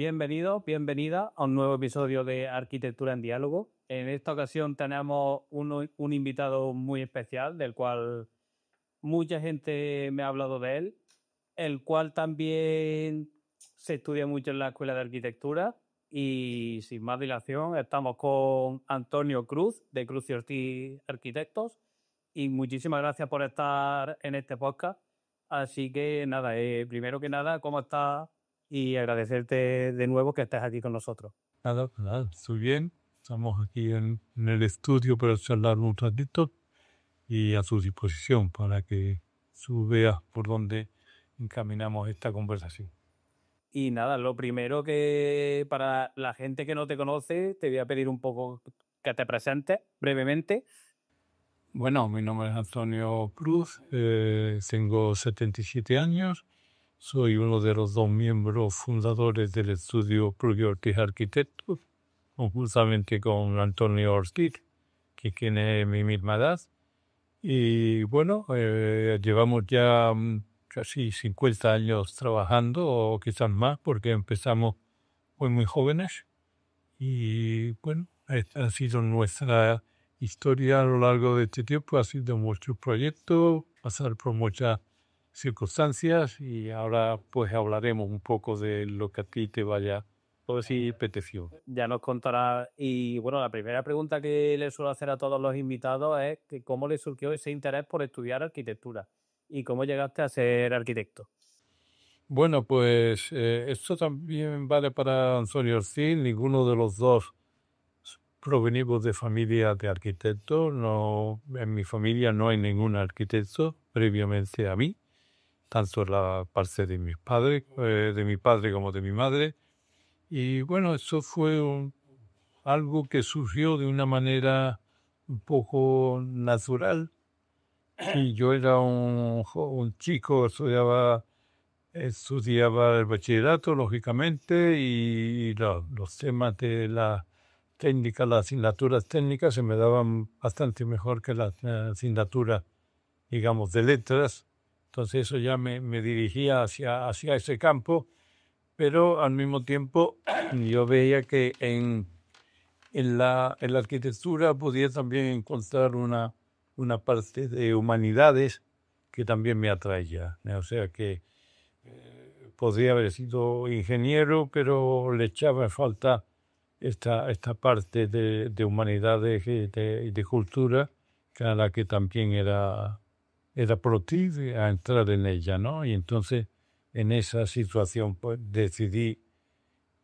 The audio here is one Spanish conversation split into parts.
Bienvenido, bienvenida a un nuevo episodio de Arquitectura en Diálogo. En esta ocasión tenemos un invitado muy especial, del cual mucha gente me ha hablado de él, el cual también se estudia mucho en la Escuela de Arquitectura. Y sin más dilación, estamos con Antonio Cruz, de Cruz y Ortiz Arquitectos. Y muchísimas gracias por estar en este podcast. Así que nada, primero que nada, ¿cómo estás? Y agradecerte de nuevo que estés aquí con nosotros. Nada, estoy bien. Estamos aquí en el estudio para charlar un ratito y a su disposición para que tú veas por dónde encaminamos esta conversación. Y nada, lo primero que para la gente que no te conoce, te voy a pedir un poco que te presentes brevemente. Bueno, mi nombre es Antonio Cruz, tengo 77 años, soy uno de los 2 miembros fundadores del estudio Cruz y Ortiz Arquitectos, conjuntamente con Antonio Ortiz, que tiene mi misma edad. Y bueno, llevamos ya casi 50 años trabajando, o quizás más, porque empezamos muy jóvenes. Y bueno, esta ha sido nuestra historia a lo largo de este tiempo. Ha sido muchos proyectos, pasar por muchas circunstancias, y ahora pues hablaremos un poco de lo que a ti te vaya si peteció. Ya nos contarás. Y bueno, la primera pregunta que le suelo hacer a todos los invitados es que cómo le surgió ese interés por estudiar arquitectura y cómo llegaste a ser arquitecto. Bueno, pues esto también vale para Antonio Ortiz. Ninguno de los dos provenimos de familia de arquitectos. No, en mi familia no hay ningún arquitecto previamente a mí, tanto en la parte de mis padres, de mi padre como de mi madre. Y bueno, eso fue algo que surgió de una manera un poco natural. Y yo era un chico, estudiaba el bachillerato, lógicamente, y los temas de la técnica, las asignaturas técnicas se me daban bastante mejor que las asignaturas, digamos, de letras. Entonces eso ya me dirigía hacia ese campo, pero al mismo tiempo yo veía que en la arquitectura podía también encontrar una parte de humanidades que también me atraía. O sea que podría haber sido ingeniero, pero le echaba en falta esta parte de humanidades y de cultura, que a la que también era proclive a entrar en ella, ¿no? Y entonces, en esa situación, pues decidí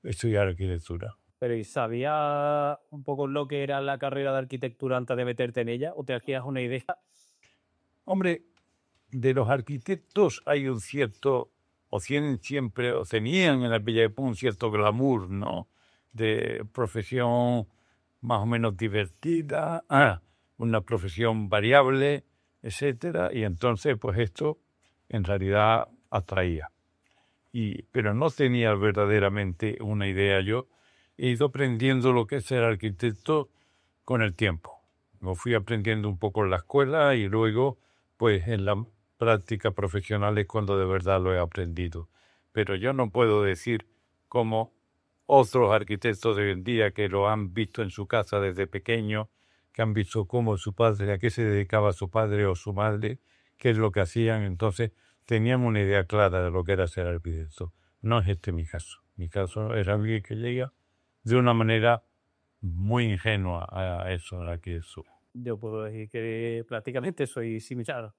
estudiar arquitectura. Pero ¿y sabías un poco lo que era la carrera de arquitectura antes de meterte en ella? ¿O te hacías una idea? Hombre, de los arquitectos hay un cierto, o tenían en la Bella Época un cierto glamour, ¿no? De profesión más o menos divertida, una profesión variable, etcétera, y entonces pues esto en realidad atraía. Pero no tenía verdaderamente una idea. Yo he ido aprendiendo lo que es ser arquitecto con el tiempo. Lo fui aprendiendo un poco en la escuela y luego pues en la práctica profesional es cuando de verdad lo he aprendido. Pero yo no puedo decir como otros arquitectos de hoy en día que lo han visto en su casa desde pequeño, que han visto cómo su padre, a qué se dedicaba su padre o su madre, qué es lo que hacían. Entonces tenían una idea clara de lo que era ser arquitecto. No es mi caso. Mi caso era alguien que llega de una manera muy ingenua a eso, a la que es. Yo puedo decir que prácticamente soy similar.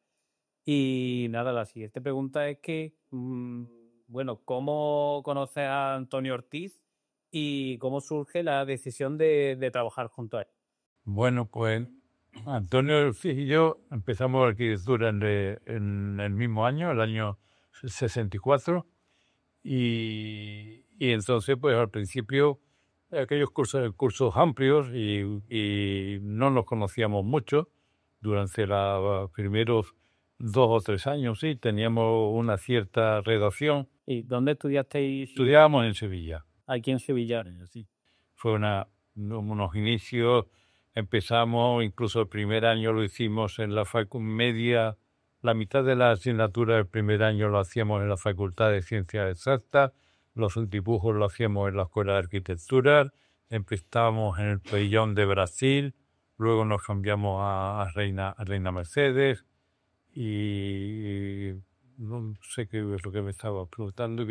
Y nada, la siguiente pregunta es que, bueno, ¿cómo conoces a Antonio Ortiz y cómo surge la decisión de trabajar junto a él? Bueno, pues Antonio Ortiz y yo empezamos arquitectura en el mismo año, el año 64, y entonces pues al principio aquellos cursos amplios y no nos conocíamos mucho. Durante los primeros 2 o 3 años sí teníamos una cierta relación. ¿Y dónde estudiasteis? Estudiábamos en Sevilla. Aquí en Sevilla. Sí. Fue unos inicios. Empezamos, incluso el primer año lo hicimos en la media, la mitad de la asignatura del primer año lo hacíamos en la Facultad de Ciencias Exactas, los dibujos los hacíamos en la escuela de arquitectura, empezábamos en el pabellón de Brasil, luego nos cambiamos a Reina Mercedes y no sé qué es lo que me estaba preguntando.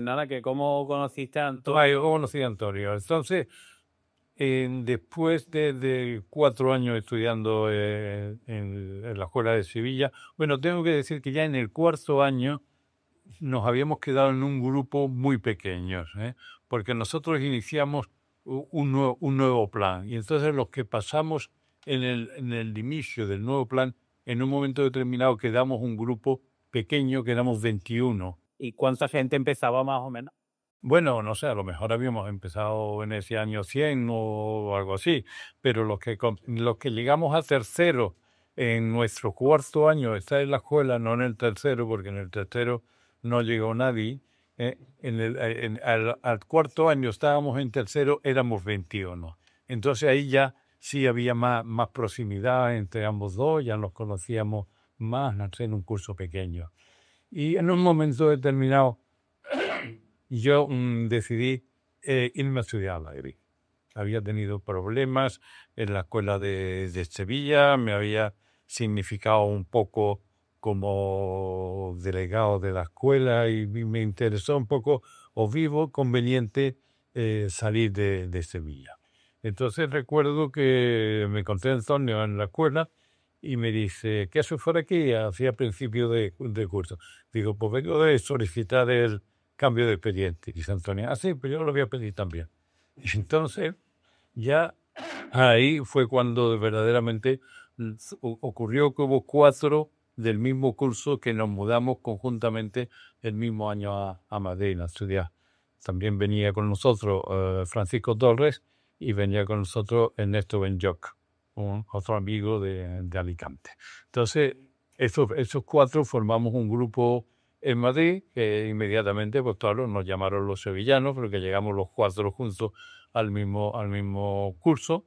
Nada, que cómo conociste a Antonio. Yo conocí a Antonio. Entonces, después de 4 años estudiando en la escuela de Sevilla, bueno, tengo que decir que ya en el cuarto año nos habíamos quedado en un grupo muy pequeño, porque nosotros iniciamos un nuevo plan. Y entonces los que pasamos en el inicio del nuevo plan, en un momento determinado quedamos un grupo pequeño, quedamos 21. ¿Y cuánta gente empezaba más o menos? Bueno, no sé, a lo mejor habíamos empezado en ese año 100 o algo así, pero los que llegamos a tercero en nuestro cuarto año, está en la escuela, no en el tercero, porque en el tercero no llegó nadie. Al cuarto año estábamos en tercero, éramos 21. Entonces ahí ya sí había más proximidad entre ambos dos, ya nos conocíamos más, no sé, en un curso pequeño. Y en un momento determinado yo decidí irme a estudiar a Madrid. Había tenido problemas en la escuela de Sevilla, me había significado un poco como delegado de la escuela y me interesó un poco, o vivo conveniente, salir de Sevilla. Entonces recuerdo que me encontré a Antonio en la escuela y me dice, ¿qué haces por aquí? Hacía principio de curso. Digo, pues vengo de solicitar el cambio de expediente. Dice Antonio, sí, pero yo lo voy a pedir también. Y entonces ya ahí fue cuando verdaderamente ocurrió que hubo 4 del mismo curso que nos mudamos conjuntamente el mismo año a Madrid a estudiar. También venía con nosotros Francisco Torres y venía con nosotros Ernesto Benyoc, otro amigo de Alicante. Entonces, esos 4 formamos un grupo en Madrid que inmediatamente, pues claro, nos llamaron los sevillanos, porque llegamos los 4 juntos al mismo curso.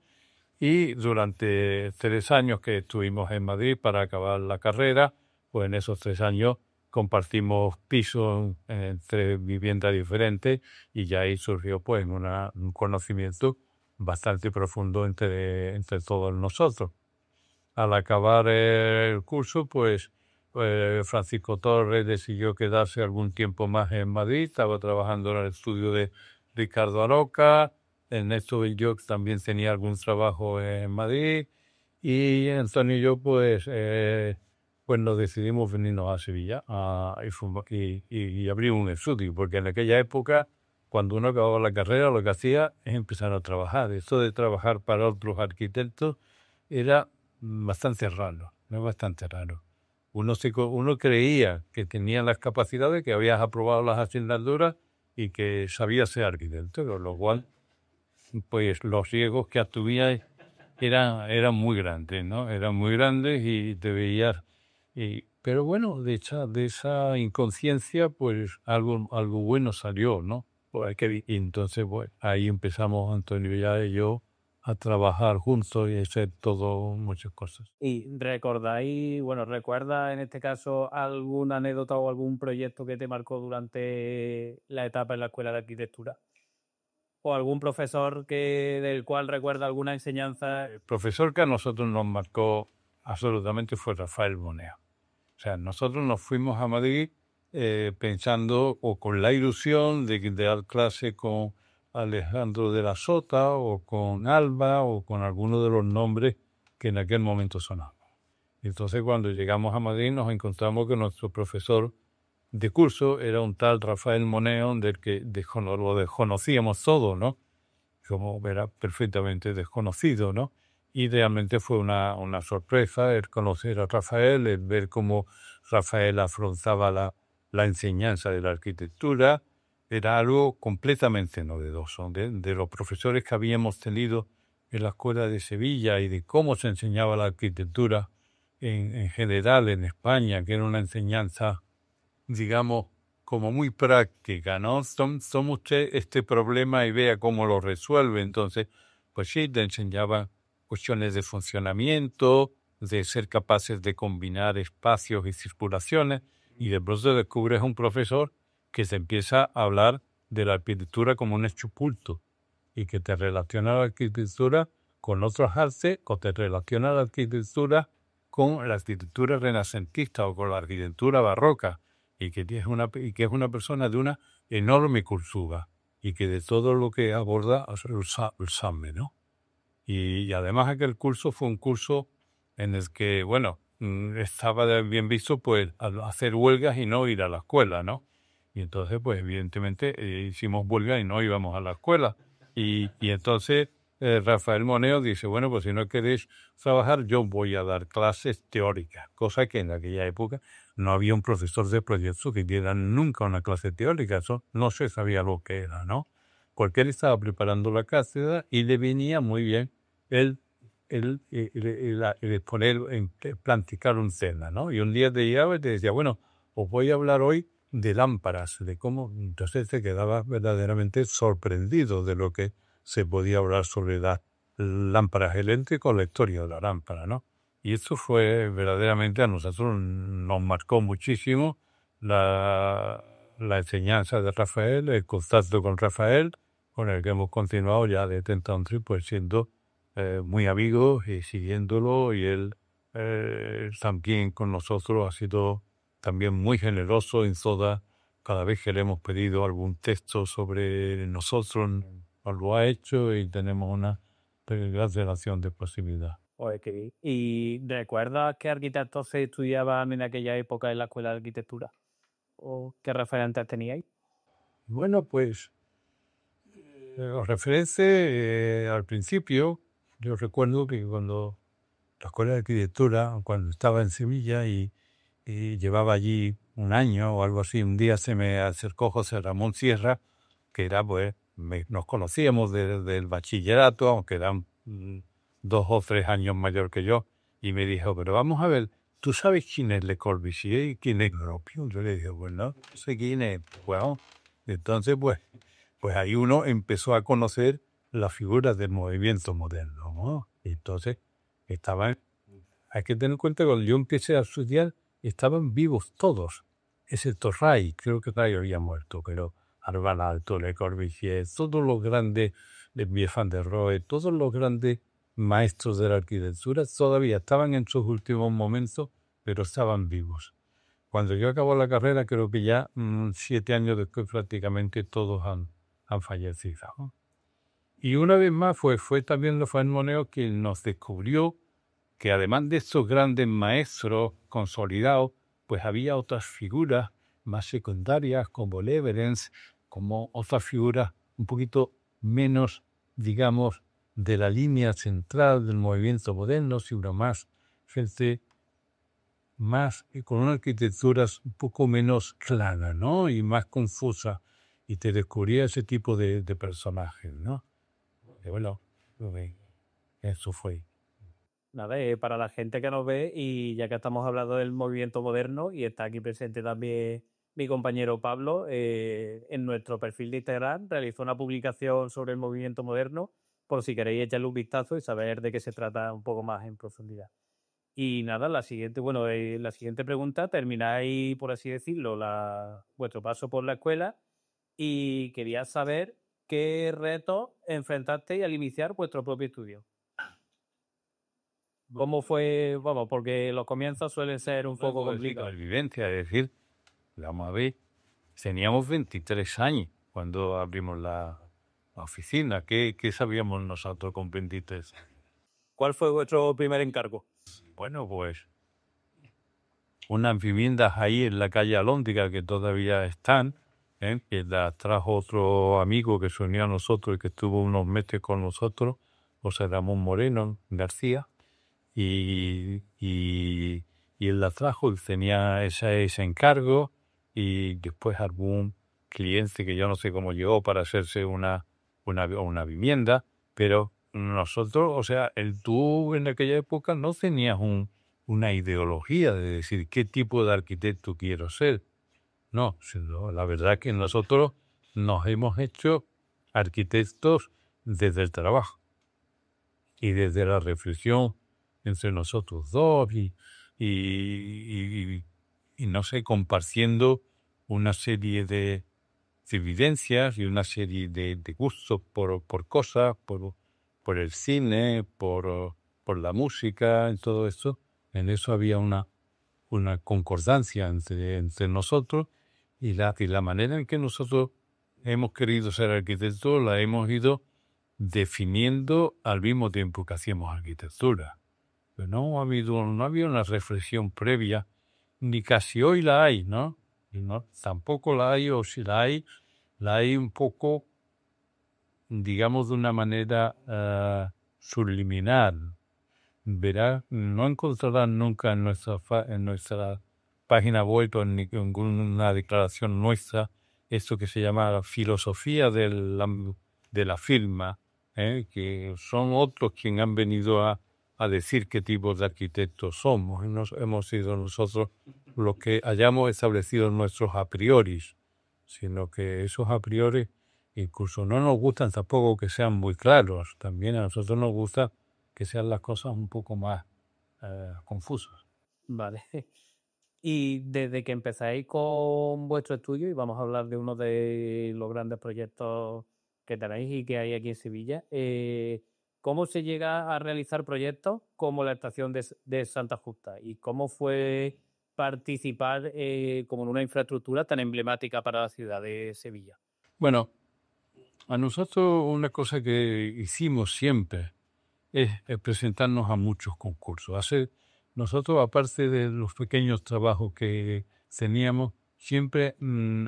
Y durante 3 años que estuvimos en Madrid para acabar la carrera, pues en esos 3 años compartimos pisos en 3 viviendas diferentes y ya ahí surgió pues un conocimiento bastante profundo entre todos nosotros. Al acabar el curso, pues Francisco Torres decidió quedarse algún tiempo más en Madrid, estaba trabajando en el estudio de Ricardo Aroca. Ernesto Belloc también tenía algún trabajo en Madrid y Antonio y yo pues nos decidimos venirnos a Sevilla y abrir un estudio, porque en aquella época cuando uno acababa la carrera lo que hacía es empezar a trabajar. Esto de trabajar para otros arquitectos era bastante raro, no es bastante raro. Uno creía que tenía las capacidades, que habías aprobado las asignaturas y que sabías ser arquitecto, con lo cual pues los riesgos que asumías eran muy grandes, ¿no? Eran muy grandes y te veías. Pero bueno, de esa inconsciencia, pues algo bueno salió, ¿no? Y entonces, pues, ahí empezamos Antonio y yo a trabajar juntos y a hacer muchas cosas. ¿Y recuerdas en este caso alguna anécdota o algún proyecto que te marcó durante la etapa en la escuela de arquitectura? ¿O algún profesor del cual recuerda alguna enseñanza? El profesor que a nosotros nos marcó absolutamente fue Rafael Moneo. O sea, nosotros nos fuimos a Madrid pensando o con la ilusión de dar clase con Alejandro de la Sota o con Alba o con alguno de los nombres que en aquel momento sonaban. Entonces, cuando llegamos a Madrid nos encontramos que nuestro profesor de curso era un tal Rafael Moneo, del que lo desconocíamos todo, ¿no? Como era perfectamente desconocido, ¿no? Y realmente fue una sorpresa el conocer a Rafael, el ver cómo Rafael afrontaba la enseñanza de la arquitectura. Era algo completamente novedoso. De los profesores que habíamos tenido en la escuela de Sevilla y de cómo se enseñaba la arquitectura en general en España, que era una enseñanza, digamos, como muy práctica, ¿no? Toma usted este problema y vea cómo lo resuelve. Entonces, pues sí, te enseñaba cuestiones de funcionamiento, de ser capaces de combinar espacios y circulaciones, y de pronto descubres un profesor que se empieza a hablar de la arquitectura como un hecho culto y que te relaciona la arquitectura con otros artes o te relaciona la arquitectura con la arquitectura renacentista o con la arquitectura barroca y que es una persona de una enorme cultura y que de todo lo que aborda sabe, ¿no? Y además aquel curso fue un curso en el que, bueno, estaba bien visto pues hacer huelgas y no ir a la escuela, ¿no? Y entonces, pues evidentemente hicimos huelga y no íbamos a la escuela. Y entonces Rafael Moneo dice, bueno, pues si no queréis trabajar, yo voy a dar clases teóricas, cosa que en aquella época no había un profesor de proyecto que diera nunca una clase teórica, eso no se sabía lo que era, ¿no? Porque él estaba preparando la cátedra y le venía muy bien el exponer, planificar un cena, ¿no? Y un día te llegaba y te decía, bueno, os voy a hablar hoy de lámparas, de cómo, entonces te quedabas verdaderamente sorprendido de lo que se podía hablar sobre las lámparas eléctricas o la historia de la lámpara, ¿no? Y esto fue verdaderamente a nosotros nos marcó muchísimo la enseñanza de Rafael, el contacto con Rafael, con el que hemos continuado ya de 30 pues siendo muy amigos y siguiéndolo, y él también con nosotros ha sido también muy generoso en cada vez que le hemos pedido algún texto sobre nosotros, nos lo ha hecho y tenemos una gran relación de proximidad. Pues qué bien. ¿Y recuerdas qué arquitectos se estudiaban en aquella época en la escuela de arquitectura? ¿O qué referentes teníais? Bueno, pues los referentes al principio, yo recuerdo que cuando la escuela de arquitectura, cuando estaba en Sevilla y llevaba allí un año o algo así, un día se me acercó José Ramón Sierra, que era, pues, nos conocíamos desde el bachillerato, aunque eran 2 o 3 años mayor que yo, y me dijo, pero vamos a ver, ¿tú sabes quién es Le Corbusier y quién es Gropius? Yo le dije, bueno, no sé quién es. Bueno, entonces, pues ahí uno empezó a conocer las figuras del movimiento moderno, ¿no? Entonces, hay que tener en cuenta que cuando yo empecé a estudiar, estaban vivos todos, excepto Ray, creo que Ray había muerto, pero Arval Alto, Le Corbusier, todos los grandes, Mies van der Rohe, todos los grandes maestros de la arquitectura todavía estaban en sus últimos momentos, pero estaban vivos. Cuando yo acabo la carrera, creo que ya 7 años después prácticamente todos han fallecido, ¿no? Y una vez más fue también Rafael Moneo quien nos descubrió que además de estos grandes maestros consolidados, pues había otras figuras más secundarias como Leverens, como otras figuras un poquito menos, digamos, de la línea central del movimiento moderno, sino más gente más con una arquitectura un poco menos clara, ¿no? Y más confusa. Y te descubría ese tipo de personajes, ¿no? Y bueno, eso fue. Nada, para la gente que nos ve, y ya que estamos hablando del movimiento moderno, y está aquí presente también mi compañero Pablo, en nuestro perfil de Instagram realizó una publicación sobre el movimiento moderno, por si queréis echarle un vistazo y saber de qué se trata un poco más en profundidad. Y nada, la siguiente pregunta, termináis, por así decirlo, vuestro paso por la escuela, y quería saber qué retos enfrentasteis al iniciar vuestro propio estudio. ¿Cómo fue? Vamos, porque los comienzos suelen ser un poco complicados. La vivencia, es decir, vamos a ver, teníamos 23 años cuando abrimos la oficina. ¿Qué sabíamos nosotros con 23? ¿Cuál fue vuestro primer encargo? Bueno, pues unas viviendas ahí en la calle Alhóndiga que todavía están, que las trajo otro amigo que se unió a nosotros y que estuvo unos meses con nosotros, José Ramón Moreno García, y él la trajo, él tenía ese encargo, y después algún cliente que yo no sé cómo llegó para hacerse una vivienda, pero nosotros, o sea, tú en aquella época no tenías una ideología de decir qué tipo de arquitecto quiero ser. No, sino la verdad es que nosotros nos hemos hecho arquitectos desde el trabajo y desde la reflexión entre nosotros dos y no sé, compartiendo una serie de evidencias y una serie de gustos por cosas, por el cine, por la música, y todo esto. En eso había una concordancia entre nosotros y la manera en que nosotros hemos querido ser arquitectos la hemos ido definiendo al mismo tiempo que hacíamos arquitectura. Pero no había una reflexión previa, ni casi hoy la hay, ¿no? Tampoco la hay, o si la hay un poco, digamos, de una manera subliminal. Verá, no encontrarás nunca en nuestra página web o en ninguna declaración nuestra esto que se llama la filosofía de la firma, que son otros quienes han venido a decir qué tipo de arquitectos somos. Y hemos sido nosotros los que hayamos establecido nuestros a priori, sino que esos a priori incluso no nos gustan tampoco que sean muy claros. También a nosotros nos gusta que sean las cosas un poco más confusas. Vale. Y desde que empezáis con vuestro estudio, y vamos a hablar de uno de los grandes proyectos que tenéis y que hay aquí en Sevilla, ¿cómo se llega a realizar proyectos como la estación de Santa Justa? ¿Y cómo fue participar como en una infraestructura tan emblemática para la ciudad de Sevilla? Bueno, a nosotros una cosa que hicimos siempre es presentarnos a muchos concursos. Nosotros, aparte de los pequeños trabajos que teníamos, siempre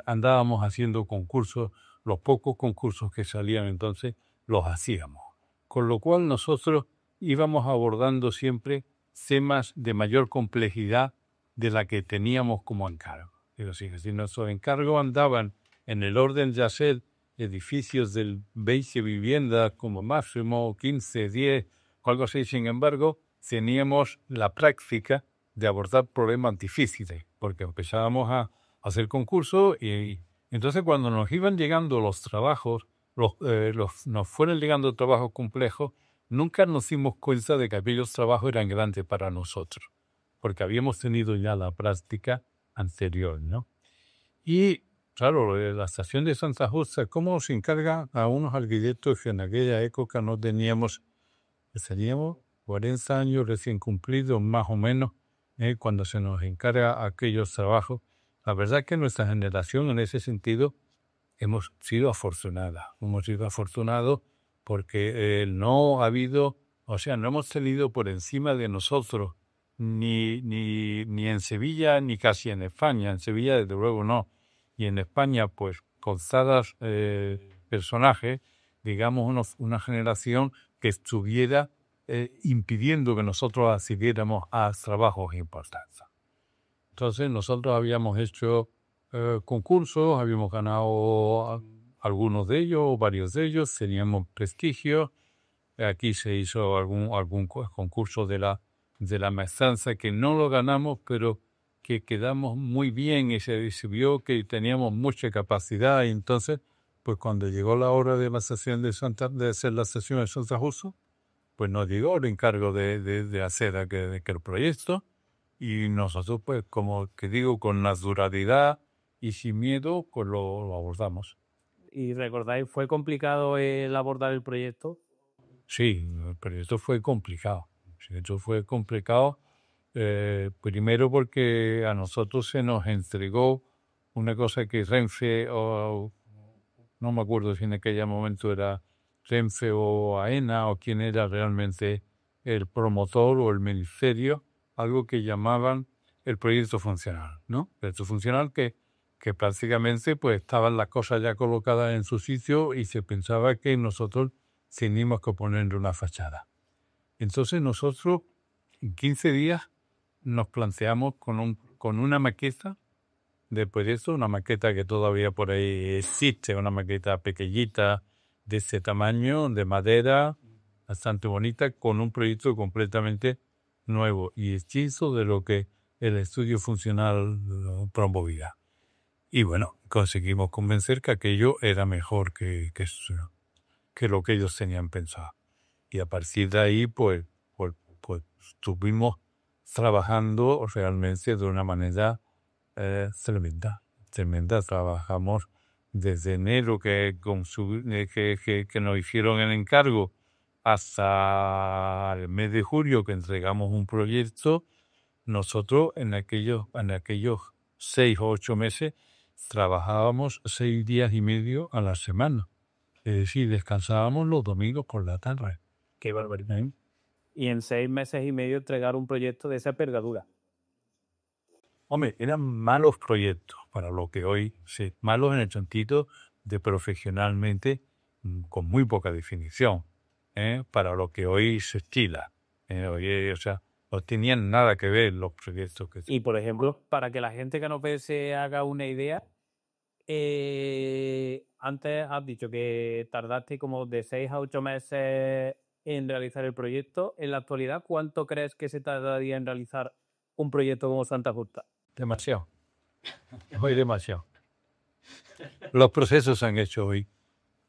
andábamos haciendo concursos. Los pocos concursos que salían entonces los hacíamos. Con lo cual nosotros íbamos abordando siempre temas de mayor complejidad de la que teníamos como encargo. Es decir, si nuestros encargos andaban en el orden de hacer edificios del 20 viviendas como máximo, 15, 10, o algo así. Sin embargo, teníamos la práctica de abordar problemas difíciles, porque empezábamos a hacer concursos y entonces cuando nos iban llegando los trabajos, nos fueron llegando trabajos complejos, nunca nos dimos cuenta de que aquellos trabajos eran grandes para nosotros, porque habíamos tenido ya la práctica anterior, ¿no? Y claro, la estación de Santa Justa, ¿cómo se encarga a unos arquitectos que en aquella época no teníamos 40 años recién cumplidos, más o menos, cuando se nos encarga aquellos trabajos? La verdad es que nuestra generación en ese sentido hemos sido afortunados. Hemos sido afortunados porque no hemos tenido por encima de nosotros ni en Sevilla ni casi en España. En Sevilla, desde luego, no. Y en España, pues, constadas personajes, digamos, una generación que estuviera impidiendo que nosotros accediéramos a trabajos importantes. Entonces, nosotros habíamos hecho concursos, habíamos ganado algunos de ellos, varios de ellos, teníamos prestigio. Aquí se hizo algún concurso de la maestranza que no lo ganamos, pero que quedamos muy bien y se vio que teníamos mucha capacidad. Y entonces, pues cuando llegó la hora de la sesión de hacer la sesión de Santa Justa, pues nos llegó el encargo de hacer aquel proyecto y nosotros, pues, como que digo, con naturalidad y sin miedo, pues lo abordamos. ¿Y recordáis, fue complicado el abordar el proyecto? Sí, el proyecto fue complicado. Primero porque a nosotros se nos entregó una cosa que Renfe, o no me acuerdo si en aquel momento era Renfe o AENA o quién era realmente el promotor o el ministerio, algo que llamaban el proyecto funcional, ¿no? El proyecto funcional que prácticamente pues estaban las cosas ya colocadas en su sitio y se pensaba que nosotros teníamos que ponerle una fachada. Entonces nosotros en 15 días nos planteamos con una maqueta de proyecto, una maqueta que todavía por ahí existe, una maqueta pequeñita de ese tamaño, de madera, bastante bonita, con un proyecto completamente nuevo y hechizo de lo que el estudio funcional promovía. Y bueno, conseguimos convencer que aquello era mejor que lo que ellos tenían pensado. Y a partir de ahí, pues estuvimos trabajando realmente de una manera tremenda. Trabajamos desde enero que nos hicieron el encargo hasta el mes de julio que entregamos un proyecto, nosotros en aquellos 6 o 8 meses trabajábamos 6 días y medio a la semana. Es decir, descansábamos los domingos por la tarde. Qué barbaridad. Y en 6 meses y medio entregar un proyecto de esa envergadura. Hombre, eran malos proyectos para lo que hoy malos en el sentido de profesionalmente con muy poca definición, para lo que hoy se estila. O sea, no tenían nada que ver los proyectos que... Y por ejemplo, para que la gente que nos ve se haga una idea, antes has dicho que tardaste como de 6 a 8 meses en realizar el proyecto. En la actualidad, ¿cuánto crees que se tardaría en realizar un proyecto como Santa Justa? Demasiado. Hoy demasiado. Los procesos se han hecho hoy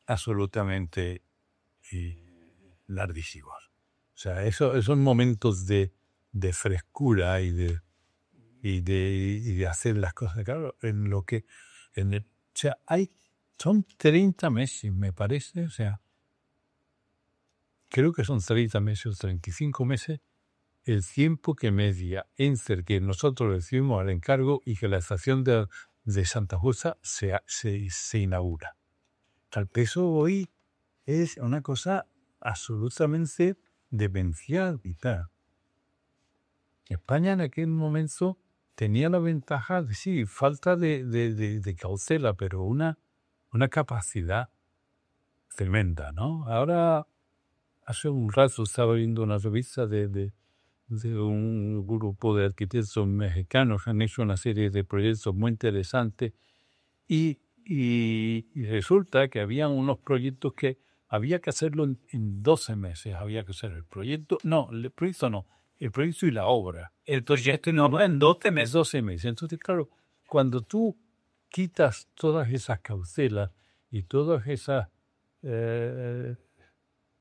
absolutamente larguísimos. O sea, esos momentos de frescura y de hacer las cosas, claro, o sea, son 30 meses, me parece, o sea, creo que son 30 meses o 35 meses el tiempo que media entre que nosotros recibimos el encargo y que la estación de Santa Justa se inaugura. El peso hoy es una cosa absolutamente demencial y tal. España en aquel momento tenía la ventaja de, sí, falta de cautela, pero una capacidad tremenda, ¿no? Ahora, hace un rato estaba viendo una revista de un grupo de arquitectos mexicanos que han hecho una serie de proyectos muy interesantes y resulta que había unos proyectos que había que hacerlo en 12 meses, había que hacer el proyecto y la obra. El proyecto no en 12 meses. 12 meses. Entonces, claro, cuando tú quitas todas esas cautelas y todas esas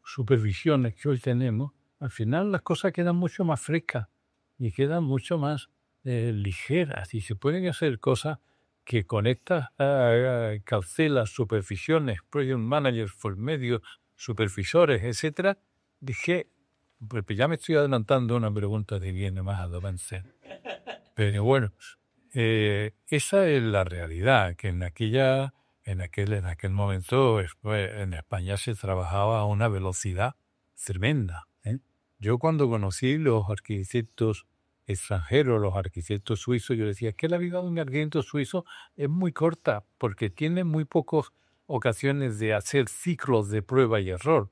supervisiones que hoy tenemos, al final las cosas quedan mucho más frescas y quedan mucho más ligeras y se pueden hacer cosas que con estas cautelas, supervisiones, project managers por medio, supervisores, etcétera, dije, pues ya me estoy adelantando a una pregunta que viene más adelante. Pero bueno, esa es la realidad, que en aquel momento en España se trabajaba a una velocidad tremenda. Yo cuando conocí los arquitectos extranjeros, los arquitectos suizos, yo decía, es que la vida de un arquitecto suizo es muy corta porque tiene muy pocas ocasiones de hacer ciclos de prueba y error.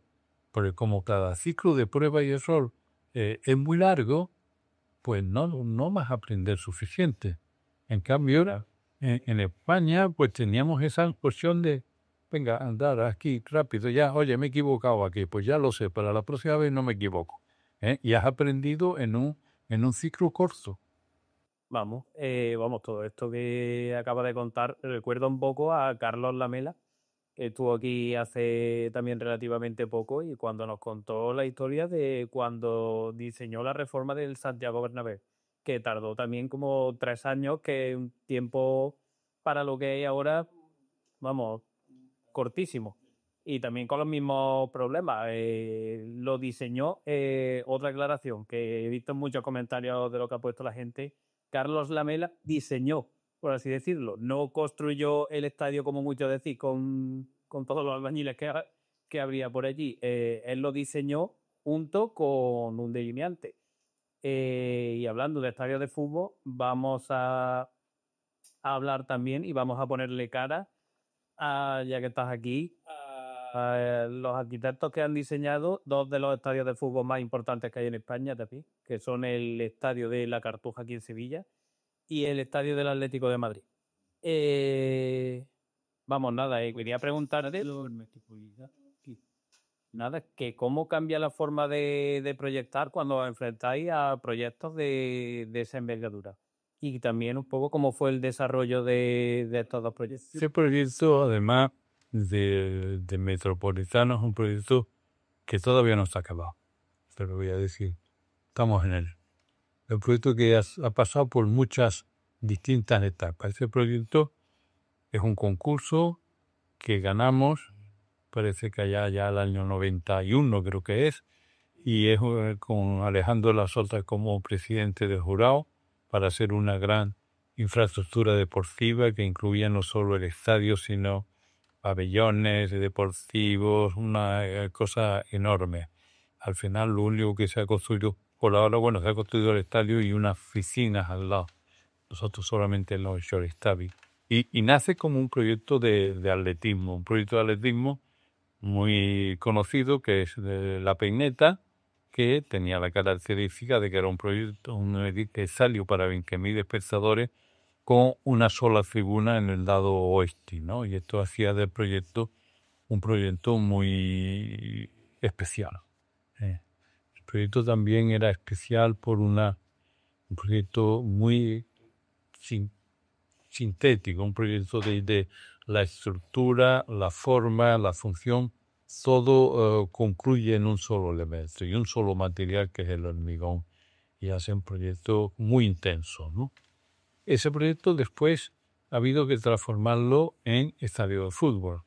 Porque como cada ciclo de prueba y error es muy largo, pues no vas a aprender suficiente. En cambio, en España, pues teníamos esa cuestión de, venga, andar aquí rápido, ya, oye, me he equivocado aquí, pues ya lo sé, para la próxima vez no me equivoco. Y has aprendido en un ciclo corto. Vamos, todo esto que acaba de contar recuerda un poco a Carlos Lamela, que estuvo aquí hace también relativamente poco y cuando nos contó la historia de cuando diseñó la reforma del Santiago Bernabéu, que tardó también como 3 años, que es un tiempo para lo que hay ahora, vamos, cortísimo. Y también con los mismos problemas. Lo diseñó, otra aclaración que he visto en muchos comentarios de lo que ha puesto la gente. Carlos Lamela diseñó, por así decirlo. No construyó el estadio, como muchos decís, con todos los albañiles que habría por allí. Él lo diseñó junto con un delineante. Y hablando de estadios de fútbol, vamos a hablar también y vamos a ponerle cara, ya que estás aquí, los arquitectos que han diseñado 2 de los estadios de fútbol más importantes que hay en España, Tapi, que son el estadio de La Cartuja aquí en Sevilla y el estadio del Atlético de Madrid. Vamos, nada, quería preguntarte nada, que cómo cambia la forma de proyectar cuando os enfrentáis a proyectos de esa envergadura. Y también un poco cómo fue el desarrollo de estos 2 proyectos. Este proyecto, además de Metropolitano, es un proyecto que todavía no está acabado. Pero voy a decir, estamos en él. El proyecto que ha pasado por muchas distintas etapas. Este proyecto es un concurso que ganamos, parece que allá ya el año 91 creo que es, y es con Alejandro Lasota como presidente del jurado para hacer una gran infraestructura deportiva que incluía no solo el estadio, sino pabellones deportivos, una cosa enorme. Al final lo único que se ha construido por ahora, bueno, se ha construido el estadio y unas piscinas al lado. Nosotros solamente lo hemos hecho el estadio. Y nace como un proyecto de atletismo, un proyecto de atletismo muy conocido que es de La Peineta, que tenía la característica de que era un proyecto, un estadio para 20.000 espectadores con una sola tribuna en el lado oeste, ¿no? Y esto hacía del proyecto un proyecto muy especial. El proyecto también era especial por un proyecto muy sintético, un proyecto de la estructura, la forma, la función, todo concluye en un solo elemento y un solo material que es el hormigón, y hace un proyecto muy intenso, ¿no? Ese proyecto después ha habido que transformarlo en estadio de fútbol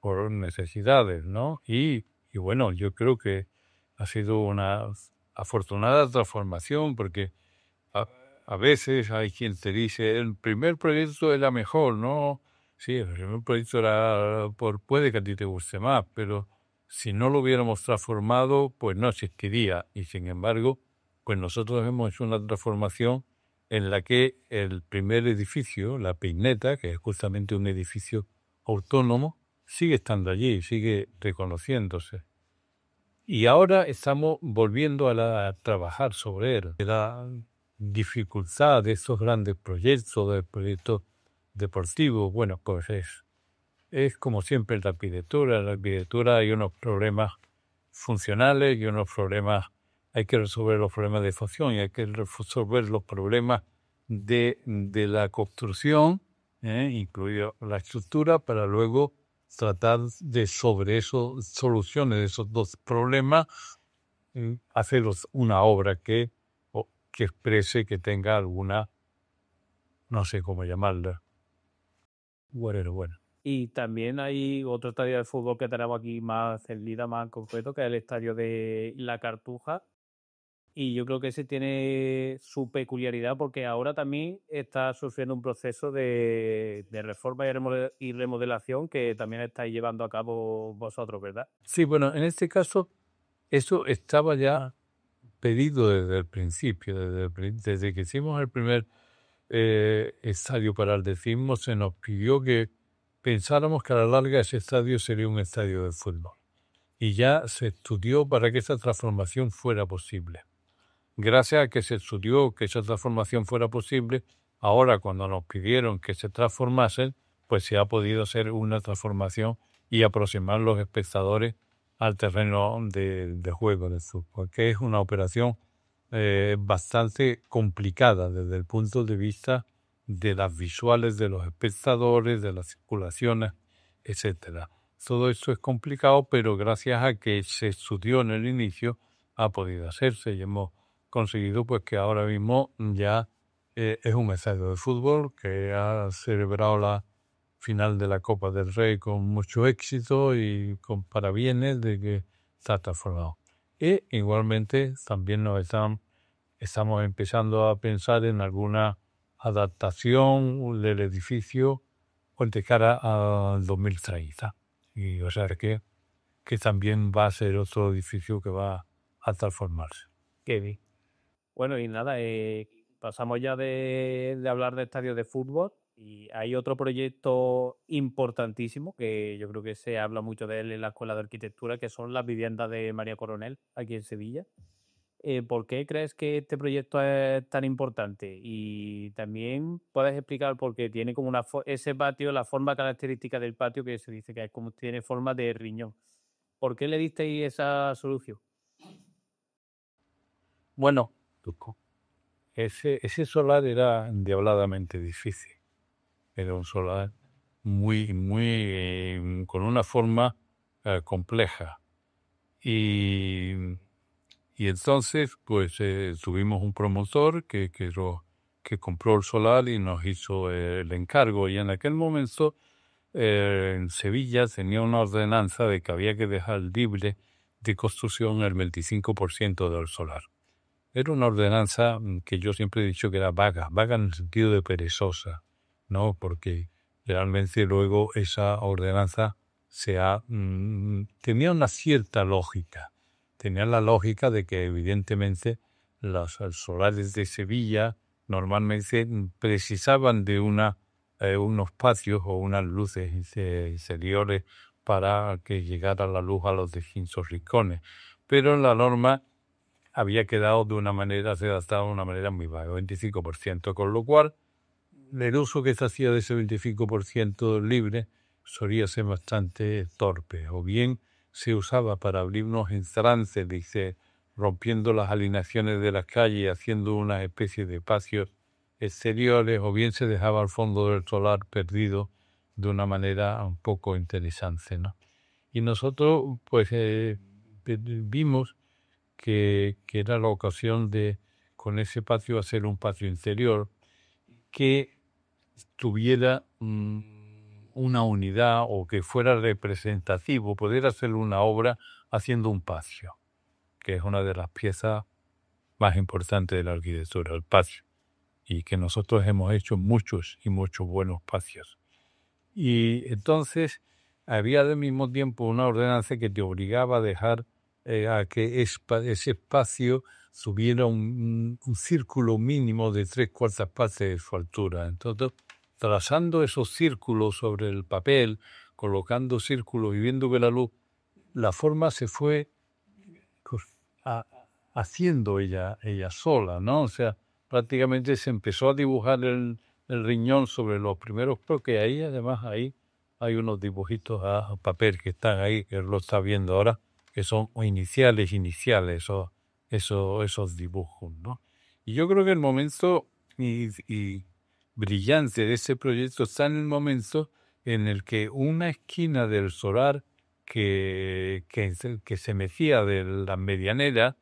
por necesidades, ¿no? Y bueno, yo creo que ha sido una afortunada transformación porque a veces hay quien te dice, el primer proyecto era mejor, ¿no? Sí, el primer proyecto era, puede que a ti te guste más, pero si no lo hubiéramos transformado, pues no existiría. Y sin embargo, pues nosotros hemos hecho una transformación en la que el primer edificio, la Peineta, que es justamente un edificio autónomo, sigue estando allí, sigue reconociéndose. Y ahora estamos volviendo a trabajar sobre él. La dificultad de estos grandes proyectos, de proyectos deportivos, bueno, pues es como siempre en la arquitectura. En la arquitectura hay unos problemas funcionales y unos problemas, hay que resolver los problemas de función y hay que resolver los problemas de la construcción, incluido la estructura, para luego tratar de sobre eso, soluciones de esos dos problemas, hacer una obra que exprese, que tenga alguna, no sé cómo llamarla. Bueno. Y también hay otro estadio de fútbol que tenemos aquí más cerquita, más en concreto, que es el estadio de La Cartuja. Y yo creo que ese tiene su peculiaridad porque ahora también está sufriendo un proceso de reforma y remodelación que también estáis llevando a cabo vosotros, ¿verdad? Sí, bueno, en este caso, eso estaba ya pedido desde el principio, desde que hicimos el primer estadio para el atletismo, se nos pidió que pensáramos que a la larga ese estadio sería un estadio de fútbol. Y ya se estudió para que esa transformación fuera posible. Gracias a que se estudió que esa transformación fuera posible, ahora cuando nos pidieron que se transformasen, pues se ha podido hacer una transformación y aproximar los espectadores al terreno de juego de fútbol, que es una operación bastante complicada desde el punto de vista de las visuales de los espectadores, de las circulaciones, etcétera. Todo esto es complicado, pero gracias a que se estudió en el inicio, ha podido hacerse y hemos conseguido pues que ahora mismo ya es un estadio de fútbol que ha celebrado la final de la Copa del Rey con mucho éxito y con parabienes de que está transformado. Y igualmente también estamos empezando a pensar en alguna adaptación del edificio de cara al 2030. Y o sea que también va a ser otro edificio que va a transformarse. Qué bien. Bueno, y nada, pasamos ya de hablar de estadios de fútbol y hay otro proyecto importantísimo que yo creo que se habla mucho de él en la Escuela de Arquitectura, que son las viviendas de María Coronel, aquí en Sevilla. ¿Por qué crees que este proyecto es tan importante? Y también puedes explicar por qué tiene como ese patio, la forma característica del patio que se dice que es como tiene forma de riñón. ¿Por qué le disteis esa solución? Bueno, ese solar era diabladamente difícil. Era un solar muy con una forma compleja. Y entonces, pues tuvimos un promotor que compró el solar y nos hizo el encargo. Y en aquel momento en Sevilla tenía una ordenanza de que había que dejar libre de construcción el 25% del solar. Era una ordenanza que yo siempre he dicho que era vaga en el sentido de perezosa, ¿no? Porque realmente luego esa ordenanza tenía una cierta lógica. Tenía la lógica de que evidentemente los solares de Sevilla normalmente precisaban de unos patios o unas luces exteriores para que llegara la luz a los distintos rincones. Pero la norma había quedado redactado de una manera muy vaga, 25%, con lo cual el uso que se hacía de ese 25% libre solía ser bastante torpe, o bien se usaba para abrirnos en trance, dice, rompiendo las alineaciones de las calles y haciendo una especie de patios exteriores, o bien se dejaba el fondo del solar perdido de una manera un poco interesante, ¿no? Y nosotros pues vimos que era la ocasión de, con ese patio, hacer un patio interior que tuviera una unidad o que fuera representativo, poder hacer una obra haciendo un patio, que es una de las piezas más importantes de la arquitectura, el patio, y que nosotros hemos hecho muchos y muchos buenos patios. Y entonces había al mismo tiempo una ordenanza que te obligaba a dejar a que ese espacio tuviera un círculo mínimo de 3/4 partes de su altura. Entonces, trazando esos círculos sobre el papel, colocando círculos y viendo que la forma se fue haciendo ella sola, ¿no? O sea, prácticamente se empezó a dibujar el riñón sobre los primeros, porque ahí además hay unos dibujitos a papel que están ahí, que él lo está viendo ahora, que son iniciales, esos dibujos, ¿no? Y yo creo que el momento y brillante de ese proyecto está en el momento en el que una esquina del solar que se metía de la medianera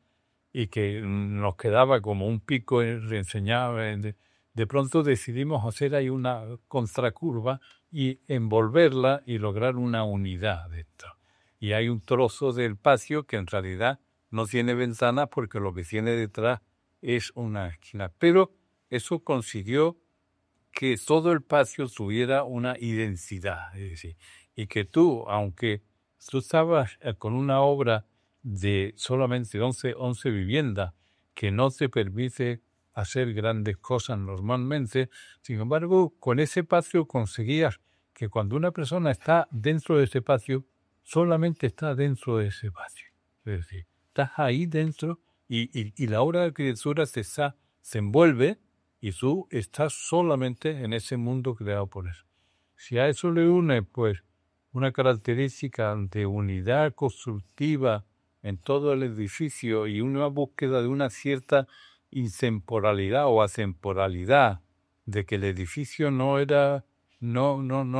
y que nos quedaba como un pico enseñado, de pronto decidimos hacer ahí una contracurva y envolverla y lograr una unidad de esto. Y hay un trozo del patio que en realidad no tiene ventanas porque lo que tiene detrás es una esquina. Pero eso consiguió que todo el patio tuviera una identidad, es decir, y que tú, aunque tú estabas con una obra de solamente 11 viviendas que no te permite hacer grandes cosas normalmente, sin embargo, con ese patio conseguías que cuando una persona está dentro de ese patio, solamente está dentro de ese patio. Es decir, estás ahí dentro y la obra de arquitectura se envuelve y tú estás solamente en ese mundo creado por eso. Si a eso le une, pues, una característica de unidad constructiva en todo el edificio y una búsqueda de una cierta intemporalidad o atemporalidad, de que el edificio no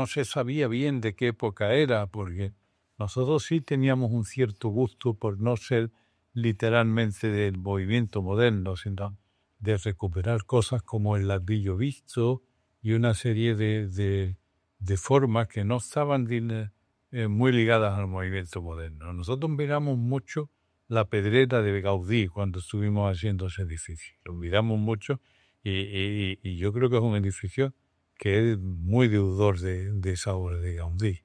se sabía bien de qué época era, porque nosotros sí teníamos un cierto gusto por no ser literalmente del movimiento moderno, sino de recuperar cosas como el ladrillo visto y una serie de formas que no estaban muy ligadas al movimiento moderno. Nosotros miramos mucho la pedrera de Gaudí cuando estuvimos haciendo ese edificio. Lo miramos mucho y yo creo que es un edificio que es muy deudor de esa obra de Gaudí.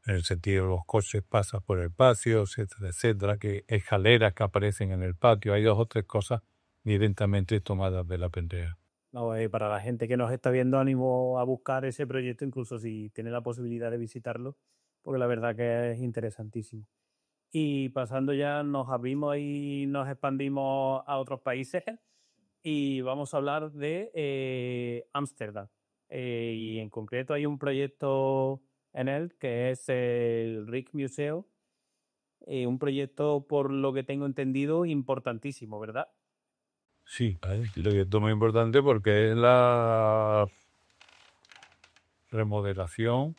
En el sentido de los coches pasan por el patio, etcétera, etcétera, que escaleras que aparecen en el patio, hay 2 o 3 cosas directamente tomadas de la pedrera. No, para la gente que nos está viendo, ánimo a buscar ese proyecto, incluso si tiene la posibilidad de visitarlo, porque la verdad que es interesantísimo. Y pasando ya, nos abrimos y nos expandimos a otros países y vamos a hablar de Ámsterdam. Y en concreto hay un proyecto en él que es el Rijksmuseum, un proyecto, por lo que tengo entendido, importantísimo, ¿verdad? Sí, lo que es muy importante porque es la remodelación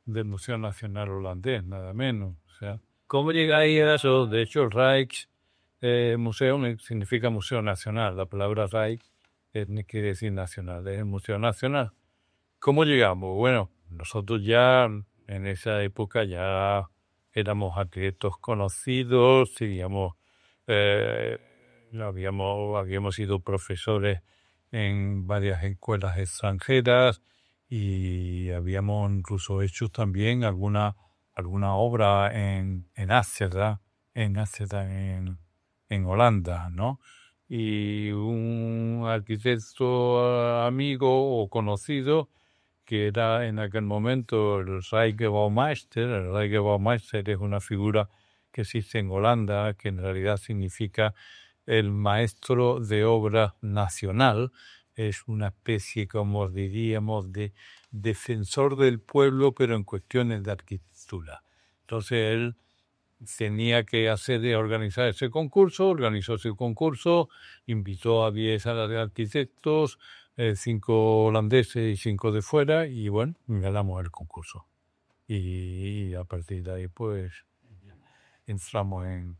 del Museo Nacional Holandés, nada menos. O sea, ¿cómo llegáis a eso? De hecho, el Rijksmuseum significa Museo Nacional. La palabra Rijk quiere decir nacional, es el Museo Nacional. ¿Cómo llegamos? Bueno, nosotros ya en esa época ya éramos arquitectos conocidos, seguíamos, eh, habíamos sido profesores en varias escuelas extranjeras y habíamos incluso hecho también alguna obra en Ámsterdam, en Holanda, ¿no? Y un arquitecto amigo o conocido que era en aquel momento el Rijksbouwmeester. El Rijksbouwmeester es una figura que existe en Holanda, que en realidad significa el maestro de obra nacional. Es una especie, como diríamos, de defensor del pueblo, pero en cuestiones de arquitectura. Entonces él tenía que organizar ese concurso, organizó ese concurso, invitó a 10 arquitectos, 5 holandeses y 5 de fuera, y bueno, ganamos el concurso. Y a partir de ahí, pues, entramos en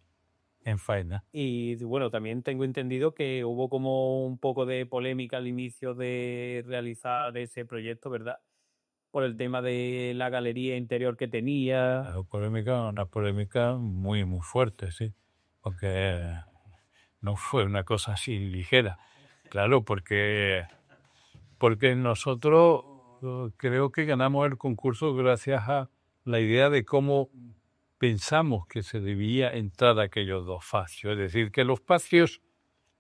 faena. Y bueno, también tengo entendido que hubo como un poco de polémica al inicio de realizar ese proyecto, ¿verdad? Por el tema de la galería interior que tenía. Una polémica muy, muy fuerte, sí, porque no fue una cosa así ligera. Claro, porque nosotros creo que ganamos el concurso gracias a la idea de cómo pensamos que se debía entrar a aquellos dos facios. Es decir, que los facios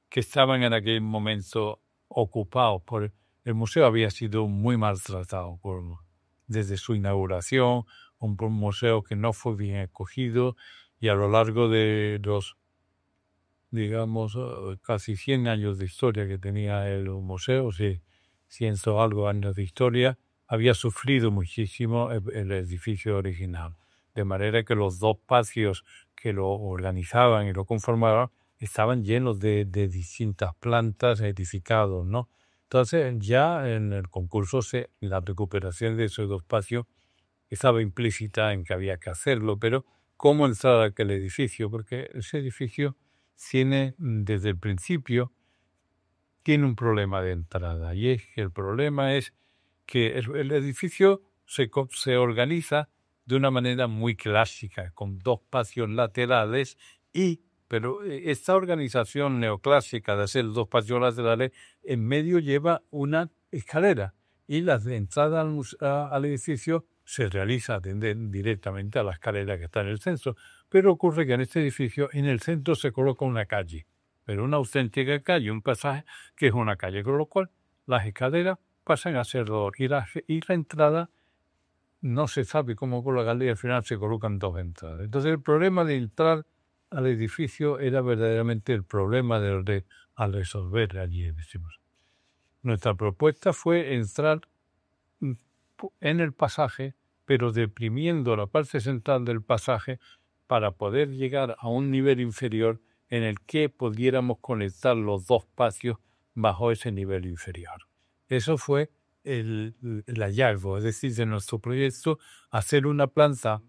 que estaban en aquel momento ocupados por el museo había sido muy maltratado desde su inauguración, un museo que no fue bien escogido y a lo largo de los, digamos, casi 100 años de historia que tenía el museo, sí, 100 algo años de historia, había sufrido muchísimo el edificio original. De manera que los dos patios que lo organizaban y lo conformaban estaban llenos de distintas plantas edificados, ¿no? Entonces, ya en el concurso, la recuperación de esos dos patios estaba implícita en que había que hacerlo, pero ¿cómo entrar a aquel edificio? Porque ese edificio tiene, desde el principio, tiene un problema de entrada, y es que el problema es que el edificio se organiza de una manera muy clásica, con dos patios laterales, pero esta organización neoclásica de hacer dos patios laterales, en medio lleva una escalera, y la entrada al edificio se realiza directamente a la escalera que está en el centro. Pero ocurre que en este edificio, en el centro se coloca una calle, pero una auténtica calle, un pasaje que es una calle, con lo cual las escaleras pasan a ser dos y la entrada no se sabe cómo colocarla y al final se colocan dos entradas. Entonces el problema de entrar al edificio era verdaderamente el problema al resolver allí. Decimos. Nuestra propuesta fue entrar en el pasaje, pero deprimiendo la parte central del pasaje para poder llegar a un nivel inferior en el que pudiéramos conectar los dos patios bajo ese nivel inferior. Eso fue el hallazgo, es decir, de nuestro proyecto, hacer una planta,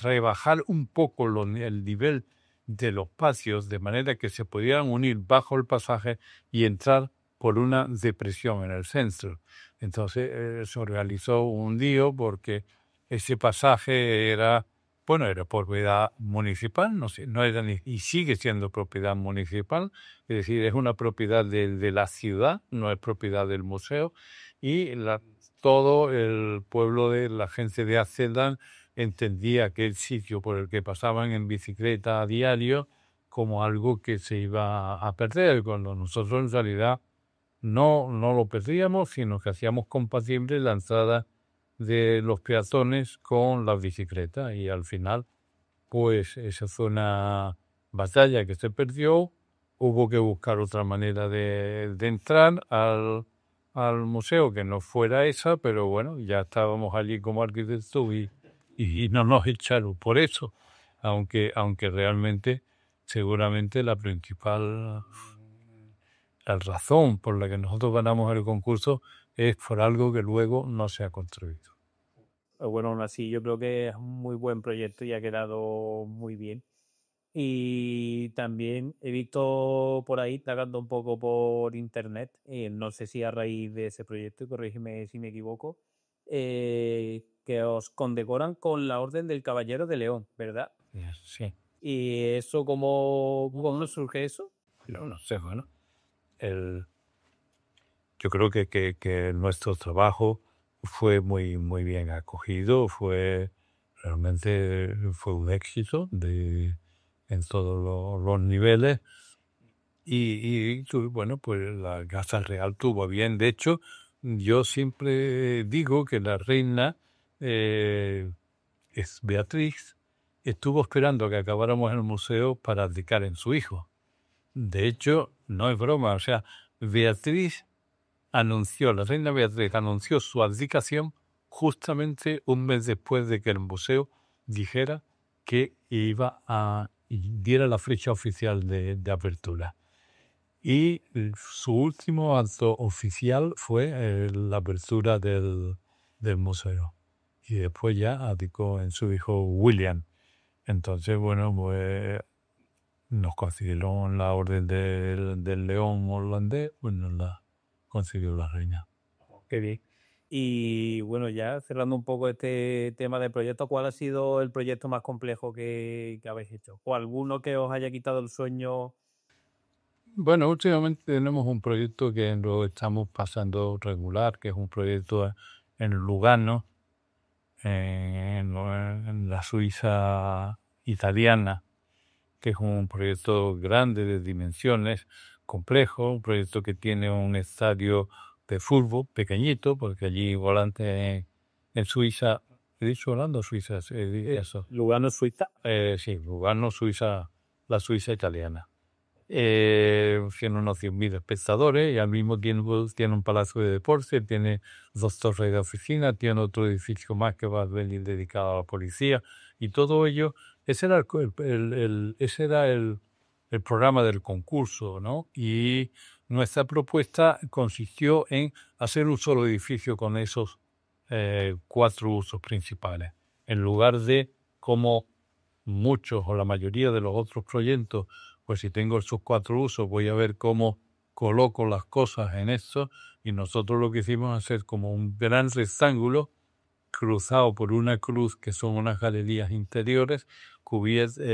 rebajar un poco el nivel de los patios de manera que se pudieran unir bajo el pasaje y entrar por una depresión en el centro. Entonces se organizó un lío porque ese pasaje era propiedad municipal, no era y sigue siendo propiedad municipal, es decir, es una propiedad de la ciudad, no es propiedad del museo, y todo el pueblo de la gente de Ámsterdam entendía aquel sitio por el que pasaban en bicicleta a diario como algo que se iba a perder, cuando nosotros en realidad no lo perdíamos, sino que hacíamos compatible la entrada de los peatones con la bicicleta, y al final, pues esa fue una batalla que se perdió. Hubo que buscar otra manera de entrar al museo que no fuera esa, pero bueno, ya estábamos allí como arquitectos y no nos echaron por eso, aunque realmente seguramente la principal razón por la que nosotros ganamos el concurso es por algo que luego no se ha construido. Pero bueno, aún así yo creo que es un muy buen proyecto y ha quedado muy bien. Y también he visto por ahí, tragando un poco por internet, no sé si a raíz de ese proyecto, corrígeme si me equivoco, que os condecoran con la Orden del Caballero de León, ¿verdad? Sí. ¿Y eso cómo surge eso? No sé, bueno. Yo creo que nuestro trabajo fue muy bien acogido, realmente fue un éxito en todos los niveles. Bueno, pues la Casa Real tuvo bien. De hecho, yo siempre digo que la reina es Beatriz, estuvo esperando que acabáramos el museo para abdicar en su hijo. De hecho, no es broma, o sea, la reina Beatriz anunció su abdicación justamente un mes después de que el museo dijera que diera la fecha oficial de apertura. Y su último acto oficial fue la apertura del museo. Y después ya abdicó en su hijo William. Entonces, bueno, pues nos concedieron la orden del León holandés, pues nos la concedió la reina. Qué bien. Y bueno, ya cerrando un poco este tema de proyectos, ¿cuál ha sido el proyecto más complejo que habéis hecho? ¿O alguno que os haya quitado el sueño? Bueno, últimamente tenemos un proyecto que lo estamos pasando regular, que es un proyecto en Lugano, en la Suiza italiana, que es un proyecto grande de dimensiones, complejo, un proyecto que tiene un estadio de fútbol pequeñito, porque allí volante en Suiza, ¿he dicho Holanda o Suiza? Eso. Lugano, Suiza. Sí, Lugano, Suiza, la Suiza italiana. Tiene unos 100.000 espectadores y al mismo tiempo tiene un palacio de deportes, tiene 2 torres de oficina, tiene otro edificio más que va a venir dedicado a la policía y todo ello. Ese era el programa del concurso, ¿no? Y nuestra propuesta consistió en hacer un solo edificio con esos 4 usos principales, en lugar de como muchos o la mayoría de los otros proyectos, pues si tengo esos 4 usos voy a ver cómo coloco las cosas en eso, y nosotros lo que hicimos es hacer como un gran rectángulo cruzado por una cruz que son unas galerías interiores cubiertas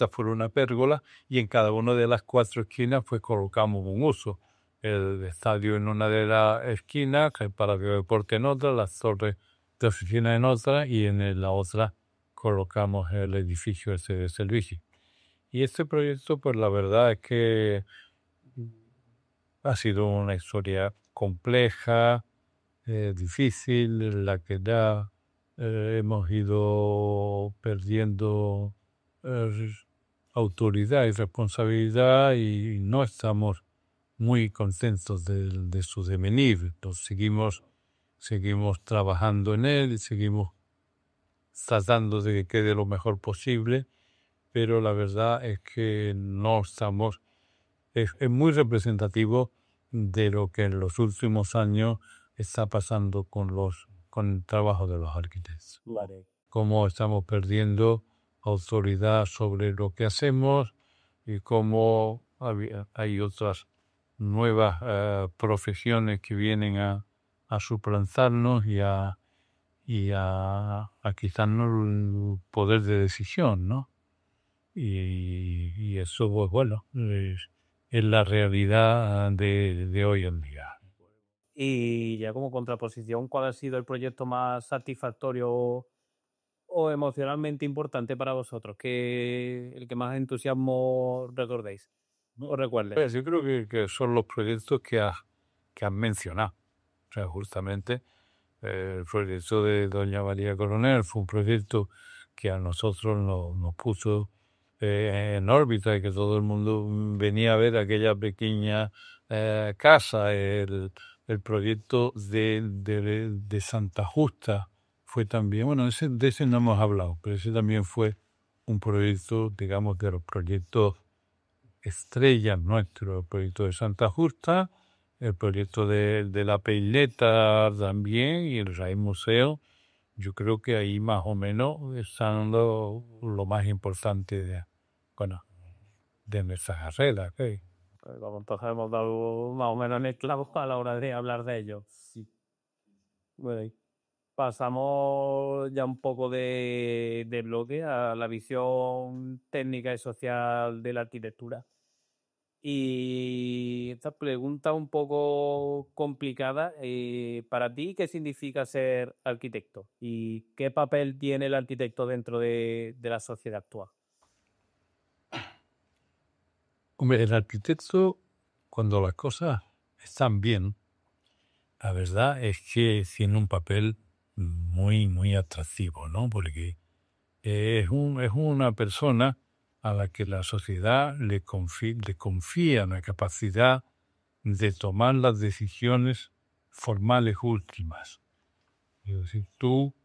por una pérgola, y en cada una de las 4 esquinas pues colocamos un uso. El estadio en una de las esquinas, el palacio de deporte en otra, las torres de oficina en otra, y en la otra colocamos el edificio ese de servicio. Y este proyecto, pues la verdad es que ha sido una historia compleja, difícil, en la que ya hemos ido perdiendo eh, autoridad y responsabilidad, y no estamos muy contentos de su devenir. Entonces seguimos trabajando en él y seguimos tratando de que quede lo mejor posible, pero la verdad es que no estamos, es muy representativo de lo que en los últimos años está pasando con el trabajo de los arquitectos. Vale. Cómo estamos perdiendo autoridad sobre lo que hacemos y cómo hay otras nuevas profesiones que vienen a suplantarnos y a quitarnos el poder de decisión, ¿no? Y eso, pues bueno, es la realidad de hoy en día. Y ya como contraposición, ¿cuál ha sido el proyecto más satisfactorio o emocionalmente importante para vosotros? El que más entusiasmo recordéis o recuerdes. Pues yo creo que son los proyectos que has mencionado. O sea, justamente el proyecto de Doña María Coronel fue un proyecto que a nosotros nos puso en órbita, y que todo el mundo venía a ver aquella pequeña casa. El proyecto de Santa Justa fue también, bueno, de ese no hemos hablado, pero ese también fue un proyecto, digamos, de los proyectos estrellas nuestro, el proyecto de Santa Justa, el proyecto de la Peileta también, y el Rai Museo. Yo creo que ahí más o menos están lo más importante de nuestra carrera. ¿Ok? Como entonces hemos dado más o menos en el clavo a la hora de hablar de ello. Sí. Bueno, y pasamos ya un poco de bloque a la visión técnica y social de la arquitectura. Y esta pregunta un poco complicada. Para ti, ¿qué significa ser arquitecto? ¿Y qué papel tiene el arquitecto dentro de la sociedad actual? Hombre, el arquitecto, cuando las cosas están bien, la verdad es que tiene un papel muy, muy atractivo, ¿no? Porque es una persona a la que la sociedad le confía la capacidad de tomar las decisiones formales últimas. Es decir, tú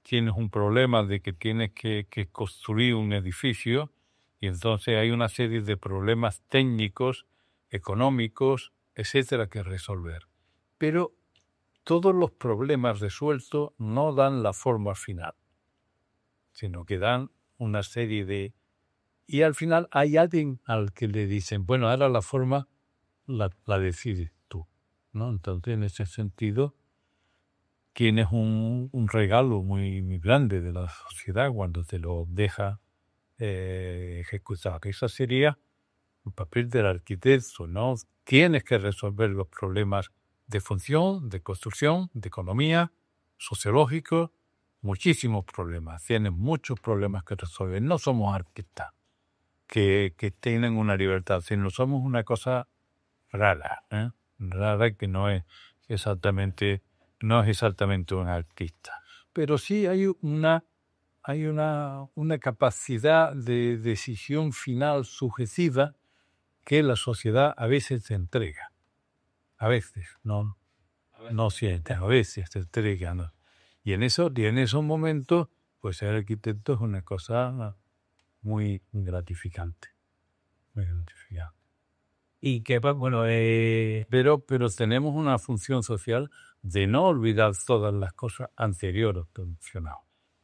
tienes un problema de que tienes que construir un edificio y entonces hay una serie de problemas técnicos, económicos, etcétera, que resolver. Pero todos los problemas resueltos no dan la forma final, sino que dan una serie de... Y al final hay alguien al que le dicen, bueno, ahora la forma la decides tú, ¿no? Entonces, en ese sentido, tienes un regalo muy, muy grande de la sociedad cuando te lo deja ejecutar. Ese sería el papel del arquitecto, ¿no? Tienes que resolver los problemas de función, de construcción, de economía, sociológicos, muchísimos problemas. Tienes muchos problemas que resolver. No somos arquitectos que tienen una libertad, sino somos una cosa rara, ¿eh? Rara que no es exactamente un artista. Pero sí hay una capacidad de decisión final subjetiva que la sociedad a veces te entrega. A veces, no siempre, a veces te entrega, ¿no? Y en esos momentos, pues ser arquitecto es una cosa muy gratificante. Muy gratificante. Y que, pues, bueno, Pero tenemos una función social de no olvidar todas las cosas anteriores que he mencionado.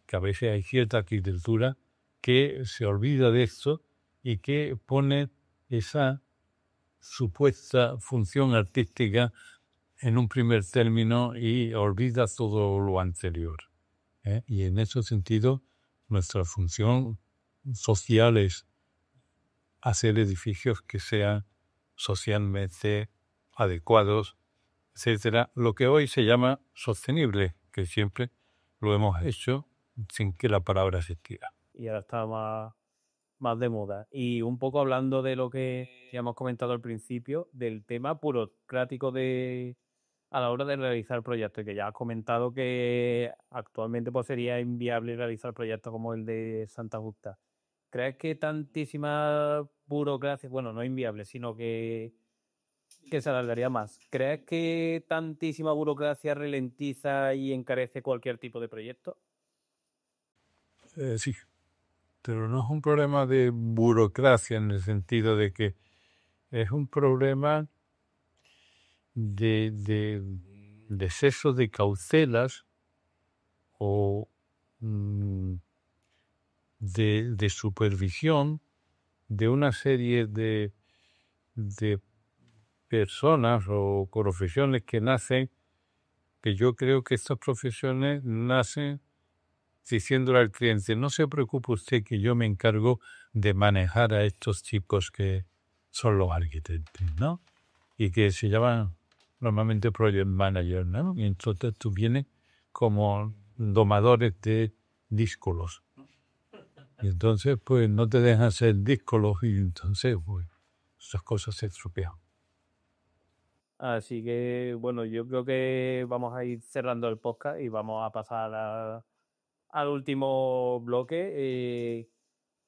Que a veces hay cierta arquitectura que se olvida de esto y que pone esa supuesta función artística en un primer término y olvida todo lo anterior, ¿eh? Y en ese sentido, nuestra función social es hacer edificios que sean socialmente adecuados, etcétera, lo que hoy se llama sostenible, que siempre lo hemos hecho sin que la palabra existiera. y ahora está más de moda. Y un poco hablando de lo que ya hemos comentado al principio, del tema burocrático a la hora de realizar proyectos, que ya has comentado que actualmente pues, sería inviable realizar proyectos como el de Santa Justa. ¿Crees que tantísima burocracia, bueno, no inviable, sino que se alargaría más? ¿Crees que tantísima burocracia ralentiza y encarece cualquier tipo de proyecto? Sí, pero no es un problema de burocracia en el sentido de que es un problema de exceso de cautelas o de supervisión de una serie de personas o profesiones que nacen, que yo creo que estas profesiones nacen diciéndole al cliente, no se preocupe usted que yo me encargo de manejar a estos chicos que son los arquitectos, ¿no? Y que se llaman normalmente project manager, ¿no? Y entonces tú vienes como domadores de díscolos. Y entonces, pues, no te dejan ser díscolos y entonces, pues, esas cosas se estropean. Así que, bueno, yo creo que vamos a ir cerrando el podcast y vamos a pasar al último bloque.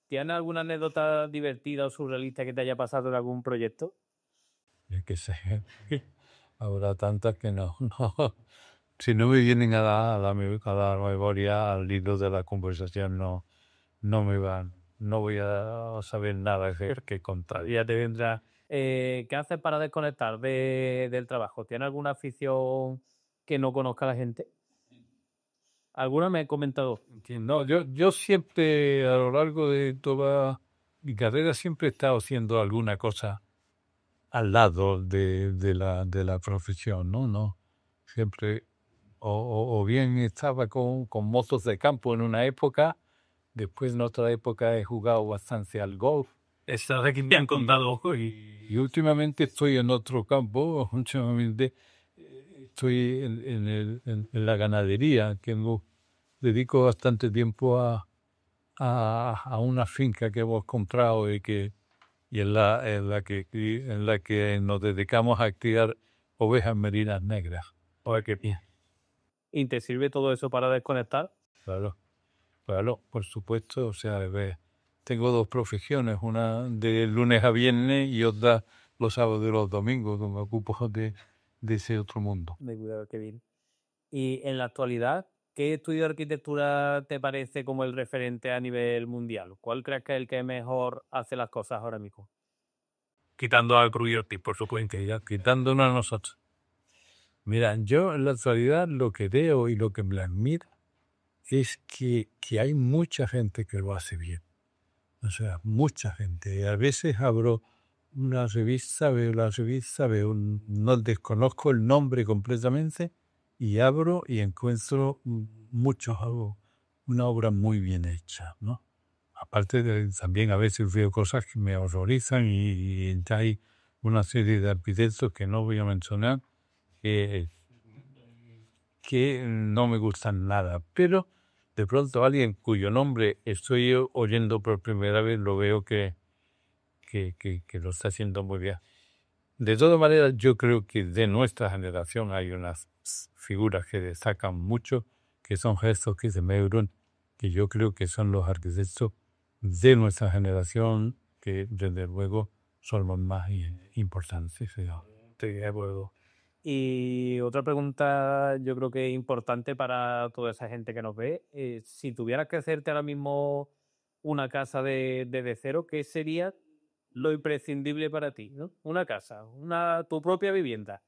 ¿Tienes alguna anécdota divertida o surrealista que te haya pasado en algún proyecto? Es que sé, habrá tantas que no. Si no me vienen a la memoria, al hilo de la conversación, no voy a saber nada que contar. Ya te vendrá. ¿Qué haces para desconectar del trabajo? ¿Tienes alguna afición que no conozca la gente? ¿Alguna me he comentado? No, yo siempre, a lo largo de toda mi carrera, siempre he estado haciendo alguna cosa al lado de la profesión, ¿no? No, siempre, o bien estaba con motos de campo en una época, después en otra época he jugado bastante al golf. Esta de que me han contado hoy. Y últimamente estoy en otro campo, últimamente estoy en la ganadería, que dedico bastante tiempo a una finca que hemos comprado y en la que nos dedicamos a criar ovejas merinas negras. Oye, qué bien. ¿Y te sirve todo eso para desconectar? Claro, claro, por supuesto. O sea, tengo dos profesiones, una de lunes a viernes y otra los sábados y los domingos, donde me ocupo de ese otro mundo. De cuidado, qué bien. Y en la actualidad, ¿qué estudio de arquitectura te parece como el referente a nivel mundial? ¿Cuál crees que es el que mejor hace las cosas ahora mismo? Quitando a Cruyerti, por supuesto. Ya, quitándonos a nosotros. Mira, yo en la actualidad lo que veo y lo que me admira es que hay mucha gente que lo hace bien. O sea, mucha gente. A veces abro una revista, veo la revista, no desconozco el nombre completamente y abro y encuentro una obra muy bien hecha, ¿no? Aparte también a veces veo cosas que me horrorizan y hay una serie de arquitectos que no voy a mencionar que no me gustan nada, pero de pronto alguien cuyo nombre estoy oyendo por primera vez lo veo que lo está haciendo muy bien. De todas maneras, yo creo que de nuestra generación hay unas figuras que destacan mucho, que son Herzog y de Meuron, que yo creo que son los arquitectos de nuestra generación que desde luego son los más importantes. Estoy de acuerdo. Y otra pregunta yo creo que es importante para toda esa gente que nos ve. Si tuvieras que hacerte ahora mismo una casa de cero, ¿qué sería lo imprescindible para ti? ¿No? Una casa, tu propia vivienda.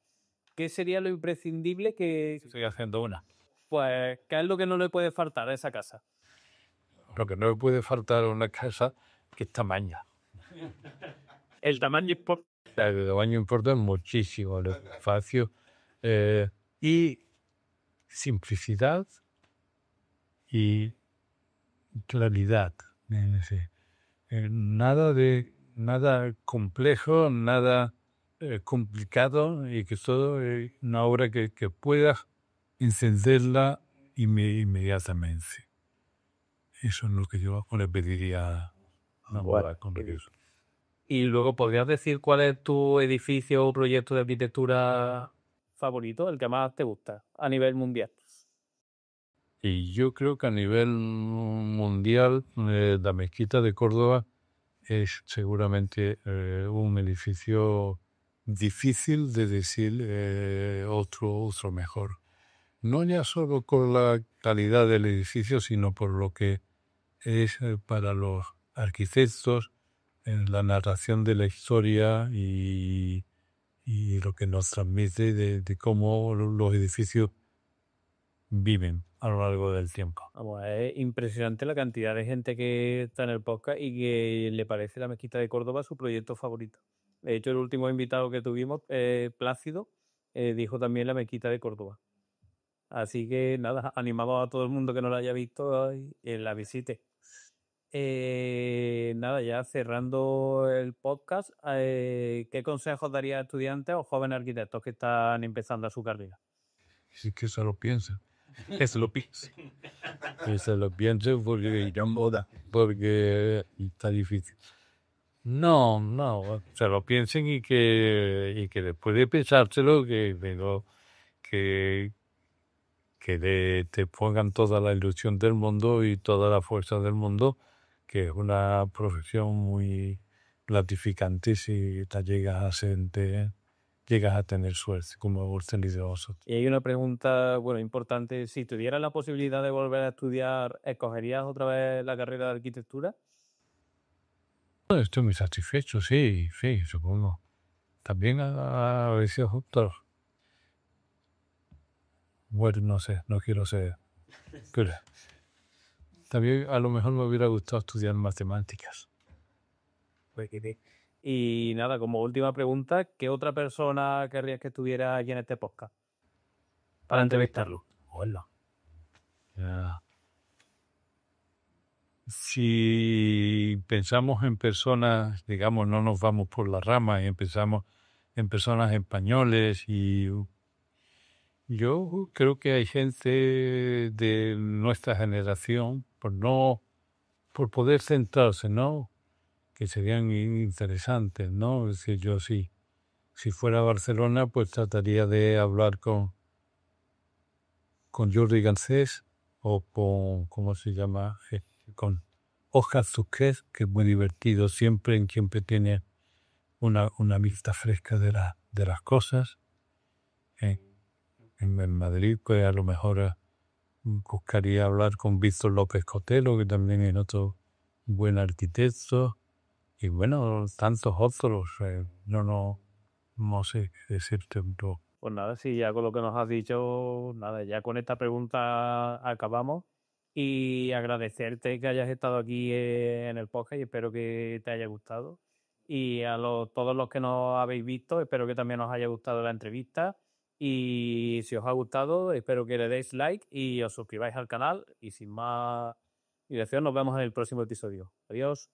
¿Qué sería lo imprescindible que... Estoy haciendo una. Pues, ¿qué es lo que no le puede faltar a esa casa? Lo que no le puede faltar a una casa que es tamaño. El tamaño importa. El tamaño importa muchísimo, el espacio y simplicidad y claridad. Nada complejo, nada complicado y que todo es una obra que puedas encenderla inmediatamente. Eso es lo que yo le pediría a una boda con eso. Y luego, ¿podrías decir cuál es tu edificio o proyecto de arquitectura favorito, el que más te gusta a nivel mundial? Y yo creo que a nivel mundial, la Mezquita de Córdoba es seguramente un edificio difícil de decir otro mejor. No ya solo por la calidad del edificio, sino por lo que es para los arquitectos en la narración de la historia y lo que nos transmite de cómo los edificios viven a lo largo del tiempo. Vamos, es impresionante la cantidad de gente que está en el podcast y que le parece la Mezquita de Córdoba su proyecto favorito. De hecho, el último invitado que tuvimos, Plácido, dijo también la Mezquita de Córdoba. Así que nada, animamos a todo el mundo que no la haya visto y la visite. Nada, ya cerrando el podcast, ¿qué consejos daría a estudiantes o jóvenes arquitectos que están empezando su carrera? Sí que se lo piensen. Que se lo piensen. Que se lo piensen porque está difícil. No, se lo piensen y que después de pensárselo, que te pongan toda la ilusión del mundo y toda la fuerza del mundo, que es una profesión muy gratificante si te llegas a tener suerte, como hemos tenido vosotros. Y hay una pregunta, bueno, importante. Si tuvieras la posibilidad de volver a estudiar, ¿escogerías otra vez la carrera de arquitectura? Estoy muy satisfecho, sí, supongo. También a veces otros. Bueno, no sé, no quiero ser. Pero también a lo mejor me hubiera gustado estudiar matemáticas. Y nada, como última pregunta, ¿qué otra persona querrías que estuviera aquí en este podcast para entrevistarlo? Hola. Ya. Si pensamos en personas, digamos, no nos vamos por la rama y empezamos en personas españoles y yo creo que hay gente de nuestra generación por poder centrarse, ¿no? Que serían interesantes, ¿no? Es decir, yo si fuera a Barcelona, pues trataría de hablar con Jordi Garcés o con, ¿cómo se llama? Con Oscar Zuquez, que es muy divertido, siempre tiene una vista fresca de las cosas. En Madrid, pues a lo mejor buscaría hablar con Víctor López Cotelo, que también es otro buen arquitecto. Y bueno, tantos otros, no sé qué decirte. Pues nada, sí, ya con lo que nos has dicho, nada, ya con esta pregunta acabamos. Y agradecerte que hayas estado aquí en el podcast y espero que te haya gustado. Y a todos los que nos habéis visto, espero que también os haya gustado la entrevista. Y si os ha gustado, espero que le deis like y os suscribáis al canal. Y sin más dilación, nos vemos en el próximo episodio. Adiós.